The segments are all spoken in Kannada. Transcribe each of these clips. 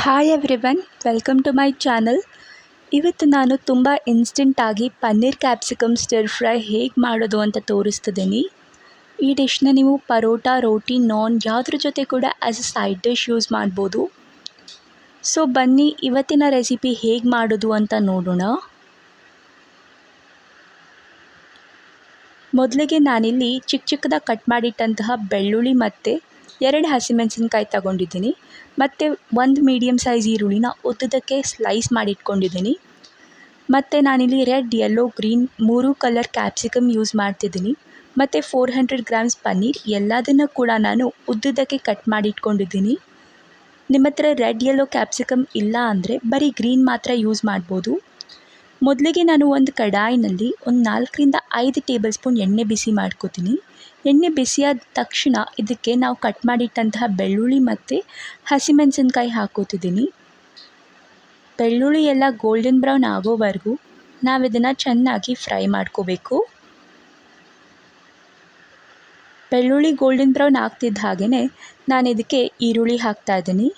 Hi everyone, welcome to my channel. ಇವತ್ತು ನಾನು ತುಂಬ ಇನ್ಸ್ಟೆಂಟಾಗಿ ಪನ್ನೀರ್ ಕ್ಯಾಪ್ಸಿಕಮ್ ಸ್ಟಿರ್ ಫ್ರೈ ಹೇಗೆ ಮಾಡೋದು ಅಂತ ತೋರಿಸ್ತಿದ್ದೀನಿ. ಈ ಡಿಶ್ನ ನೀವು ಪರೋಟ, ರೋಟಿ, ನಾನ್ ಯಾವುದ್ರ ಜೊತೆ ಕೂಡ as A side dish use ಮಾಡ್ಬೋದು. ಸೊ ಬನ್ನಿ ಇವತ್ತಿನ ರೆಸಿಪಿ ಹೇಗೆ ಮಾಡೋದು ಅಂತ ನೋಡೋಣ. ಮೊದಲಿಗೆ ನಾನಿಲ್ಲಿ ಚಿಕ್ಕ ಚಿಕ್ಕದಾಗಿ ಕಟ್ ಮಾಡಿಟ್ಟಂತಹ ಬೆಳ್ಳುಳ್ಳಿ ಮತ್ತು 2 ಹಸಿಮೆಣಸಿನ್ಕಾಯಿ ತಗೊಂಡಿದ್ದೀನಿ. ಮತ್ತು 1 ಮೀಡಿಯಮ್ ಸೈಜ್ ಈರುಳ್ಳಿನ ಉದ್ದಕ್ಕೆ ಸ್ಲೈಸ್ ಮಾಡಿಟ್ಕೊಂಡಿದ್ದೀನಿ. ಮತ್ತು ನಾನಿಲ್ಲಿ red, yellow, green 3 colour capsicum use ಮಾಡ್ತಿದ್ದೀನಿ. ಮತ್ತು 400 ಗ್ರಾಮ್ಸ್ ಪನ್ನೀರ್ ಎಲ್ಲದನ್ನು ಕೂಡ ನಾನು ಉದ್ದಕ್ಕೆ ಕಟ್ ಮಾಡಿಟ್ಕೊಂಡಿದ್ದೀನಿ. ನಿಮ್ಮ ಹತ್ರ ರೆಡ್, ಯೆಲ್ಲೋ ಕ್ಯಾಪ್ಸಿಕಮ್ ಇಲ್ಲ ಅಂದರೆ ಬರೀ ಗ್ರೀನ್ ಮಾತ್ರ ಯೂಸ್ ಮಾಡ್ಬೋದು. ಮೊದಲಿಗೆ ನಾನು ಒಂದು ಕಡಾಯಿನಲ್ಲಿ ಒಂದು 4ರಿಂದ 5 ಟೇಬಲ್ ಸ್ಪೂನ್ ಎಣ್ಣೆ ಬಿಸಿ ಮಾಡ್ಕೋತೀನಿ. ಎಣ್ಣೆ ಬಿಸಿಯಾದ ತಕ್ಷಣ ಇದಕ್ಕೆ ನಾವು ಕಟ್ ಮಾಡಿಟ್ಟಂತಹ ಬೆಳ್ಳುಳ್ಳಿ ಮತ್ತು ಹಸಿಮೆಣಸಿನ್ಕಾಯಿ ಹಾಕೋತಿದ್ದೀನಿ. ಬೆಳ್ಳುಳ್ಳಿ ಎಲ್ಲ ಗೋಲ್ಡನ್ ಬ್ರೌನ್ ಆಗೋವರೆಗೂ ನಾವು ಇದನ್ನು ಚೆನ್ನಾಗಿ ಫ್ರೈ ಮಾಡ್ಕೋಬೇಕು. ಬೆಳ್ಳುಳ್ಳಿ ಗೋಲ್ಡನ್ ಬ್ರೌನ್ ಆಗ್ತಿದ್ದ ಹಾಗೆಯೇ ನಾನು ಇದಕ್ಕೆ ಈರುಳ್ಳಿ ಹಾಕ್ತಾಯಿದ್ದೀನಿ.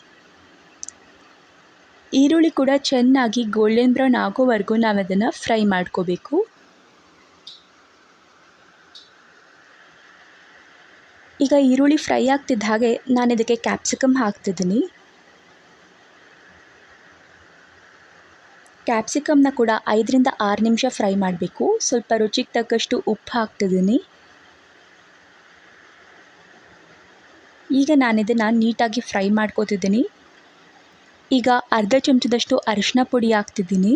ಈರುಳ್ಳಿ ಕೂಡ ಚೆನ್ನಾಗಿ ಗೋಲ್ಡನ್ ಬ್ರೌನ್ ಆಗೋವರೆಗೂ ನಾವು ಅದನ್ನು ಫ್ರೈ ಮಾಡ್ಕೋಬೇಕು. ಈಗ ಈರುಳ್ಳಿ ಫ್ರೈ ಆಗ್ತಿದ್ದ ಹಾಗೆ ನಾನು ಇದಕ್ಕೆ ಕ್ಯಾಪ್ಸಿಕಮ್ ಹಾಕ್ತಿದ್ದೀನಿ. ಕ್ಯಾಪ್ಸಿಕಮ್ನ ಕೂಡ 5ರಿಂದ 6 ನಿಮಿಷ ಫ್ರೈ ಮಾಡಬೇಕು. ಸ್ವಲ್ಪ ರುಚಿಗೆ ತಕ್ಕಷ್ಟು ಉಪ್ಪು ಹಾಕ್ತಿದ್ದೀನಿ. ಈಗ ನಾನು ಇದನ್ನು ನೀಟಾಗಿ ಫ್ರೈ ಮಾಡ್ಕೋತಿದ್ದೀನಿ. ಈಗ ಅರ್ಧ ಚಮಚದಷ್ಟು ಅರಿಶಿನ ಪುಡಿ ಹಾಕ್ತಿದ್ದೀನಿ.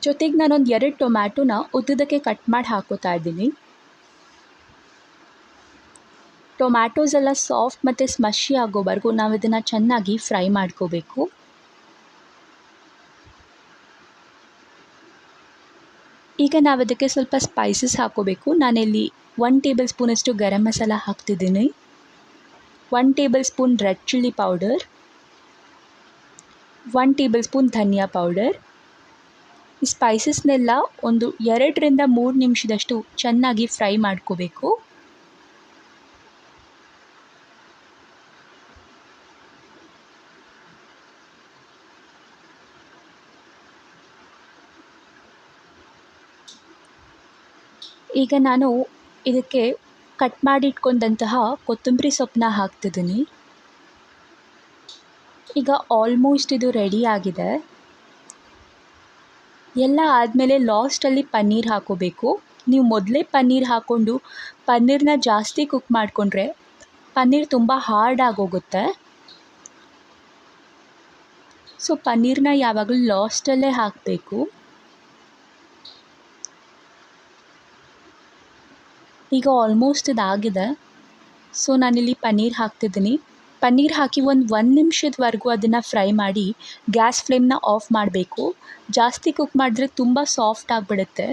ಜೊತೆಗೆ ನಾನೊಂದು 2 ಟೊಮ್ಯಾಟೋನ ಉದ್ದಕ್ಕೆ ಕಟ್ ಮಾಡಿ ಹಾಕೋತಾ ಇದ್ದೀನಿ. ಟೊಮ್ಯಾಟೋಸ್ ಎಲ್ಲ ಸಾಫ್ಟ್ ಮತ್ತು ಸ್ಮಶಿ ಆಗೋವರೆಗೂ ನಾವು ಇದನ್ನು ಚೆನ್ನಾಗಿ ಫ್ರೈ ಮಾಡ್ಕೋಬೇಕು. ಈಗ ನಾವು ಅದಕ್ಕೆ ಸ್ವಲ್ಪ ಸ್ಪೈಸಸ್ ಹಾಕೋಬೇಕು. ನಾನಿಲ್ಲಿ 1 ಟೇಬಲ್ ಸ್ಪೂನಷ್ಟು ಗರಂ ಮಸಾಲ ಹಾಕ್ತಿದ್ದೀನಿ. 1 tablespoon red chilli powder, 1 tablespoon ಧನಿಯಾ ಪೌಡರ್. ಈ ಸ್ಪೈಸಸ್ನೆಲ್ಲ ಒಂದು 2ರಿಂದ 3 ನಿಮಿಷದಷ್ಟು ಚೆನ್ನಾಗಿ ಫ್ರೈ ಮಾಡ್ಕೋಬೇಕು. ಈಗ ನಾನು ಇದಕ್ಕೆ ಕಟ್ ಮಾಡಿಟ್ಕೊಂಡಂತಹ ಕೊತ್ತಂಬರಿ ಸೊಪ್ಪನ್ನ ಹಾಕ್ತಿದ್ದೀನಿ. ಈಗ ಆಲ್ಮೋಸ್ಟ್ ಇದು ರೆಡಿ ಆಗಿದೆ. ಎಲ್ಲ ಆದಮೇಲೆ ಲಾಸ್ಟಲ್ಲಿ ಪನ್ನೀರ್ ಹಾಕೋಬೇಕು. ನೀವು ಮೊದಲೇ ಪನ್ನೀರ್ ಹಾಕ್ಕೊಂಡು ಪನ್ನೀರನ್ನ ಜಾಸ್ತಿ ಕುಕ್ ಮಾಡಿಕೊಂಡ್ರೆ ಪನ್ನೀರ್ ತುಂಬ ಹಾರ್ಡ್ ಆಗೋಗುತ್ತೆ. ಸೊ ಪನ್ನೀರನ್ನ ಯಾವಾಗಲೂ ಲಾಸ್ಟಲ್ಲೇ ಹಾಕಬೇಕು. ಈಗ ಆಲ್ಮೋಸ್ಟ್ ಇದಾಗಿದೆ. ಸೊ ನಾನಿಲ್ಲಿ ಪನ್ನೀರ್ ಹಾಕ್ತಿದ್ದೀನಿ. ಪನ್ನೀರ್ ಹಾಕಿ ಒಂದು 1 ನಿಮಿಷದವರೆಗೂ ಅದನ್ನು ಫ್ರೈ ಮಾಡಿ ಗ್ಯಾಸ್ ಫ್ಲೇಮ್ನ ಆಫ್ ಮಾಡಬೇಕು. ಜಾಸ್ತಿ ಕುಕ್ ಮಾಡಿದ್ರೆ ತುಂಬ ಸಾಫ್ಟ್ ಆಗಿಬಿಡುತ್ತೆ.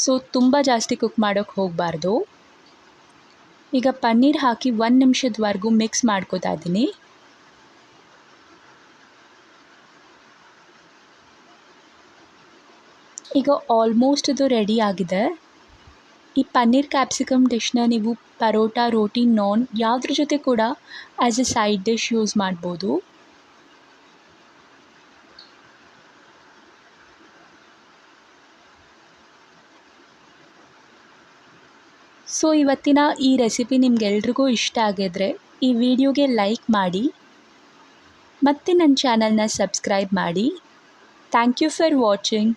ಸೊ ತುಂಬ ಜಾಸ್ತಿ ಕುಕ್ ಮಾಡೋಕ್ಕೆ ಹೋಗಬಾರ್ದು. ಈಗ ಪನ್ನೀರ್ ಹಾಕಿ 1 ನಿಮಿಷದವರೆಗೂ ಮಿಕ್ಸ್ ಮಾಡ್ಕೋತಾ ಇದ್ದೀನಿ. ಈಗ ಆಲ್ಮೋಸ್ಟ್ ಇದು ರೆಡಿ ಆಗಿದೆ. ಈ ಪನ್ನೀರ್ ಕ್ಯಾಪ್ಸಿಕಮ್ ಡಿಶ್ನ ನೀವು ಪರೋಟ, ರೋಟಿ, ನಾನ್ ಯಾವುದ್ರ ಜೊತೆ ಕೂಡ as A side dish use ಮಾಡ್ಬೋದು. ಸೊ ಇವತ್ತಿನ ಈ ರೆಸಿಪಿ ನಿಮ್ಗೆಲ್ರಿಗೂ ಇಷ್ಟ ಆಗಿದ್ರೆ ಈ ವಿಡಿಯೋಗೆ ಲೈಕ್ ಮಾಡಿ ಮತ್ತು ನನ್ನ ಚಾನಲ್ನ ಸಬ್ಸ್ಕ್ರೈಬ್ ಮಾಡಿ. Thank you for watching.